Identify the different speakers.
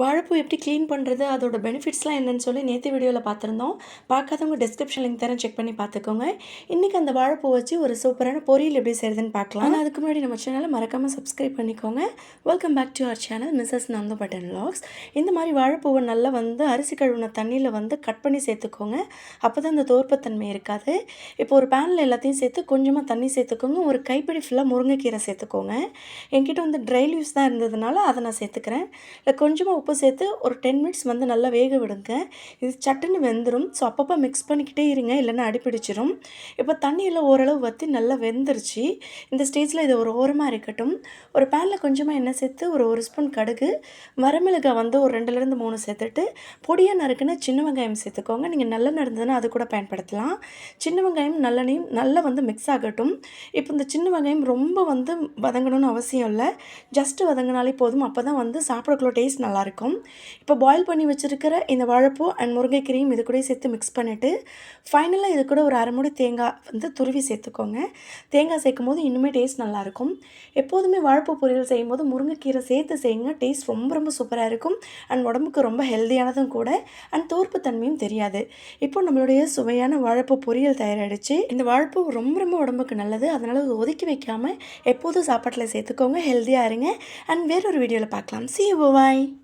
Speaker 1: வாழைப்பூ எப்படி க்ளீன் பண்ணுறது, அதோட பெனிஃபிட்ஸ்லாம் என்னன்னு சொல்லி நேற்று வீடியோவில் பார்த்துருந்தோம். பார்க்காதவங்க டிஸ்கிரிப்ஷன் லிங்க் தரேன், செக் பண்ணி பார்த்துக்கோங்க. இன்றைக்கி அந்த வாழைப்பூ வச்சு ஒரு சூப்பரான பொரியல் எப்படி செய்கிறதுன்னு பார்க்கலாம். ஆனால் அதுக்கு முன்னாடி நம்ம சேனலை மறக்காமல் சப்ஸ்கிரைப் பண்ணிக்கோங்க. Welcome back to our channel Mrs Nandu பட்டன் வ்ளாக்ஸ். இந்த மாதிரி வாழைப்பூவை நல்லா அரிசி கழுவின தண்ணியில் கட் பண்ணி சேர்த்துக்கோங்க. அப்போ தான் அந்த தோற்பத்தன்மை இருக்காது. இப்போ ஒரு பேனில் எல்லாத்தையும் சேர்த்து கொஞ்சமாக தண்ணி சேர்த்துக்கோங்க. ஒரு கைப்பிடி ஃபுல்லாக முருங்கைக்கீரை சேர்த்துக்கோங்க. என்கிட்ட ட்ரை லீவ்ஸ் தான் இருந்ததுனால அதை நான் சேர்த்துக்கிறேன். இல்லை கொஞ்சமாக உப்பு சேர்த்து ஒரு 10 மினிட்ஸ் நல்லா வேக விடுங்க. இது சட்டுன்னு வெந்துடும். ஸோ அப்பப்போ மிக்ஸ் பண்ணிக்கிட்டே இருங்க, இல்லைன்னா அடிப்பிடிச்சிடும். இப்போ தண்ணியில் ஓரளவு வற்றி நல்லா வெந்துருச்சு. இந்த ஸ்டேஜில் இது ஒரு ஓரமாக இருக்கட்டும். ஒரு பேனில் கொஞ்சமாக எண்ணெய் சேர்த்து ஒரு ஸ்பூன் கடுகு, வரமிளகாய் ஒரு 2லேருந்து 3 சேர்த்துட்டு பொடியாக நறுக்குன்னு சின்ன வெங்காயம் சேர்த்துக்கோங்க. நீங்கள் நல்லெண்ணெய் இருந்ததுன்னா அது கூட பயன்படுத்தலாம். சின்ன வெங்காயம் நல்லெண்ணையும் நல்லா மிக்ஸ் ஆகட்டும். இப்போ இந்த சின்ன வெங்காயம் ரொம்ப வதங்கணும்னு அவசியம் இல்லை. ஜஸ்ட்டு வதங்கினாலே போதும். அப்போ தான் சாப்பிடக்குள்ள டேஸ்ட் நல்லாயிருக்கும். இப்போ பாயில் பண்ணி வச்சுருக்கிற இந்த வாழைப்பூ அண்ட் முருங்கைக்கீரையும் இது கூட சேர்த்து மிக்ஸ் பண்ணிவிட்டு ஃபைனலாக இது கூட ஒரு அரை மூடி தேங்காய் துருவி சேர்த்துக்கோங்க. தேங்காய் சேர்க்கும் போது இன்னுமே டேஸ்ட் நல்லாயிருக்கும். எப்போதுமே வாழைப்பூ பொரியல் செய்யும்போது முருங்கைக்கீரை சேர்த்து செய்யுங்க. டேஸ்ட் ரொம்ப ரொம்ப சூப்பராக இருக்கும். அண்ட் உடம்புக்கு ரொம்ப ஹெல்த்தியானதும் கூட. அண்ட் தோற்பு தன்மையும் தெரியாது. இப்போ நம்மளுடைய சுவையான வாழைப்பூ பொரியல் தயாராகிடுச்சு. இந்த வாழைப்பூ ரொம்ப ரொம்ப உடம்புக்கு நல்லது. அதனால் ஒதுக்கி வைக்காமல் எப்போதும் சாப்பாட்டில் சேர்த்துக்கோங்க. ஹெல்த்தியாக இருங்க. அண்ட் வேறொரு வீடியோவில் பார்க்கலாம். See you, bye.